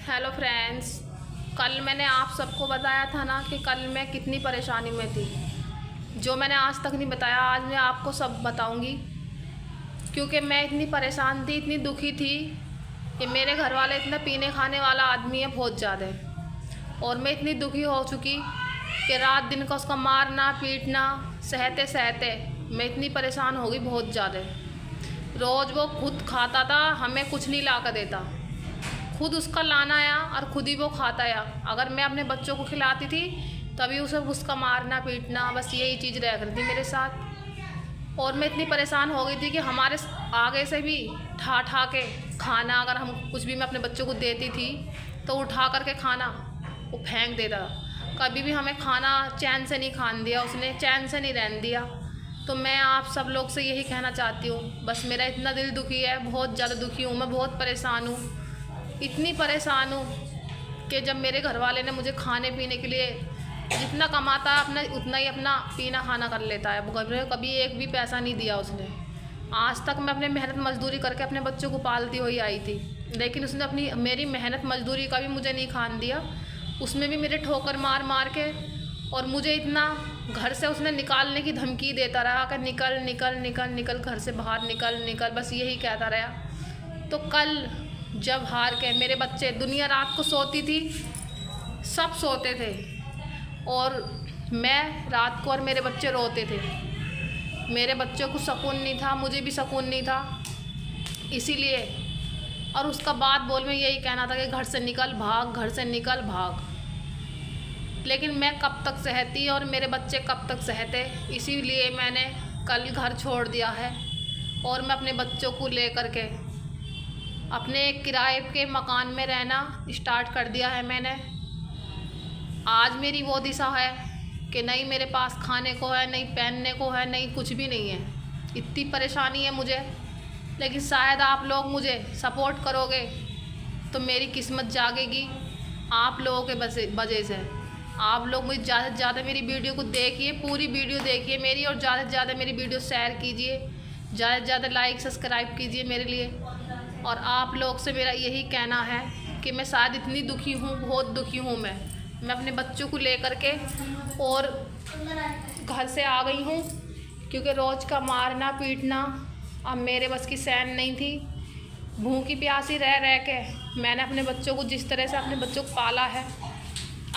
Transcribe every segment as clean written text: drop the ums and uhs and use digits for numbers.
Hello friends. कल मैंने आप सबको बताया था ना कि कल मैं कितनी परेशानी में थी। जो मैंने आज तक नहीं बताया, आज मैं आपको सब बताऊंगी। क्योंकि मैं इतनी परेशान थी, इतनी दुखी थी कि मेरे घर वाले इतना पीने खाने वाला आदमी है बहुत ज़्यादा। और मैं इतनी दुखी हो चुकी कि रात दिन का उसका मारना पीटना सहते सहते मैं इतनी परेशान हो गई बहुत ज़्यादा। रोज़ वो खुद खाता था, हमें कुछ नहीं ला कर देता, खुद उसका लाना आया और खुद ही वो खाता आया। अगर मैं अपने बच्चों को खिलाती थी तभी उसे उसका मारना पीटना, बस यही चीज़ रह कर थी मेरे साथ। और मैं इतनी परेशान हो गई थी कि हमारे आगे से भी ठा ठा के खाना, अगर हम कुछ भी मैं अपने बच्चों को देती थी तो उठा करके खाना वो फेंक देता। कभी भी हमें खाना चैन से नहीं खान दिया उसने, चैन से नहीं रहने दिया। तो मैं आप सब लोग से यही कहना चाहती हूँ, बस मेरा इतना दिल दुखी है, बहुत ज़्यादा दुखी हूँ, मैं बहुत परेशान हूँ। इतनी परेशान हूँ कि जब मेरे घर वाले ने मुझे खाने पीने के लिए जितना कमाता है अपना उतना ही अपना पीना खाना कर लेता है। घर में कभी एक भी पैसा नहीं दिया उसने। आज तक मैं अपने मेहनत मजदूरी करके अपने बच्चों को पालती हुई आई थी, लेकिन उसने अपनी मेरी मेहनत मजदूरी का भी मुझे नहीं खान दिया। उसमें भी मेरे ठोकर मार मार के और मुझे इतना घर से उसने निकालने की धमकी देता रहा कि निकल निकल निकल निकल, घर से बाहर निकल निकल, बस यही कहता रहा। तो कल जब हार के मेरे बच्चे, दुनिया रात को सोती थी, सब सोते थे और मैं रात को और मेरे बच्चे रोते थे। मेरे बच्चों को सुकून नहीं था, मुझे भी सुकून नहीं था, इसीलिए। और उसका बात बोल में यही कहना था कि घर से निकल भाग, घर से निकल भाग। लेकिन मैं कब तक सहती और मेरे बच्चे कब तक सहते, इसीलिए मैंने कल घर छोड़ दिया है और मैं अपने बच्चों को ले कर के अपने किराए के मकान में रहना स्टार्ट कर दिया है मैंने। आज मेरी वो दिशा है कि नहीं मेरे पास खाने को है, नहीं पहनने को है, नहीं कुछ भी नहीं है। इतनी परेशानी है मुझे, लेकिन शायद आप लोग मुझे सपोर्ट करोगे तो मेरी किस्मत जागेगी। आप लोगों के वजह से आप लोग मुझे ज़्यादा से ज़्यादा मेरी वीडियो को देखिए, पूरी वीडियो देखिए मेरी, और ज़्यादा से ज़्यादा मेरी वीडियो शेयर कीजिए, ज़्यादा से ज़्यादा लाइक सब्सक्राइब कीजिए मेरे लिए। और आप लोग से मेरा यही कहना है कि मैं शायद इतनी दुखी हूँ, बहुत दुखी हूँ मैं अपने बच्चों को लेकर के और घर से आ गई हूँ, क्योंकि रोज़ का मारना पीटना अब मेरे बस की सहन नहीं थी। भूखी प्यासी रह रह के मैंने अपने बच्चों को जिस तरह से अपने बच्चों को पाला है,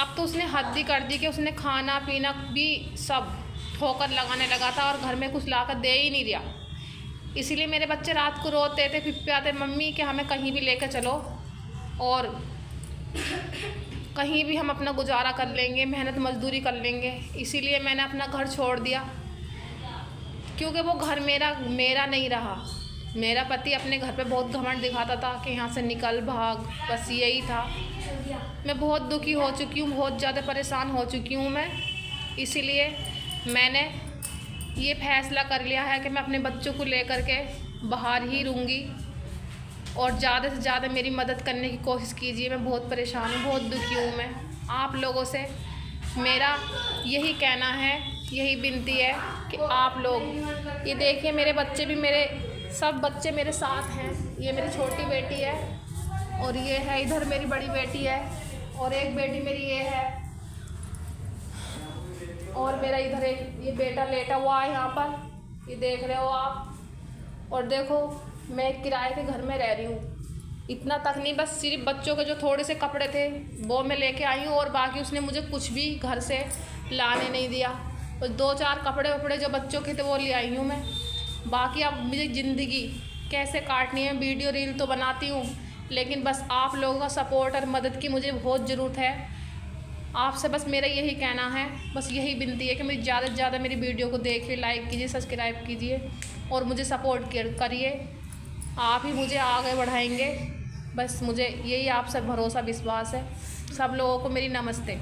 अब तो उसने हद ही कर दी कि उसने खाना पीना भी सब ठोकर लगाने लगा था और घर में कुछ ला कर दे ही नहीं दिया। इसीलिए मेरे बच्चे रात को रोते थे, फिप्पियाते, मम्मी कि हमें कहीं भी लेकर चलो और कहीं भी हम अपना गुजारा कर लेंगे, मेहनत मजदूरी कर लेंगे। इसीलिए मैंने अपना घर छोड़ दिया, क्योंकि वो घर मेरा नहीं रहा। मेरा पति अपने घर पे बहुत घमंड दिखाता था कि यहाँ से निकल भाग, बस यही था। मैं बहुत दुखी हो चुकी हूँ, बहुत ज़्यादा परेशान हो चुकी हूँ मैं। इसीलिए मैंने ये फैसला कर लिया है कि मैं अपने बच्चों को लेकर के बाहर ही रहूँगी और ज़्यादा से ज़्यादा मेरी मदद करने की कोशिश कीजिए। मैं बहुत परेशान हूँ, बहुत दुखी हूँ मैं। आप लोगों से मेरा यही कहना है, यही विनती है कि आप लोग ये देखिए, मेरे बच्चे भी, मेरे सब बच्चे मेरे साथ हैं। ये मेरी छोटी बेटी है और ये है इधर मेरी बड़ी बेटी है, और एक बेटी मेरी ये है, और मेरा इधर एक ये बेटा लेटा हुआ है यहाँ पर, ये देख रहे हो आप। और देखो मैं एक किराए के घर में रह रही हूँ। इतना तक नहीं, बस सिर्फ बच्चों के जो थोड़े से कपड़े थे वो मैं लेके आई हूँ, और बाकी उसने मुझे कुछ भी घर से लाने नहीं दिया। और 2-4 कपड़े वपड़े जो बच्चों के थे वो ले आई हूँ मैं। बाकी अब मुझे ज़िंदगी कैसे काटनी है, वीडियो रील तो बनाती हूँ, लेकिन बस आप लोगों का सपोर्ट और मदद की मुझे बहुत ज़रूरत है। आपसे बस मेरा यही कहना है, बस यही विनती है कि मुझे ज़्यादा से ज़्यादा मेरी वीडियो को देखिए, लाइक कीजिए, सब्सक्राइब कीजिए और मुझे सपोर्ट करिए। आप ही मुझे आगे बढ़ाएंगे, बस मुझे यही आप सब भरोसा विश्वास है। सब लोगों को मेरी नमस्ते।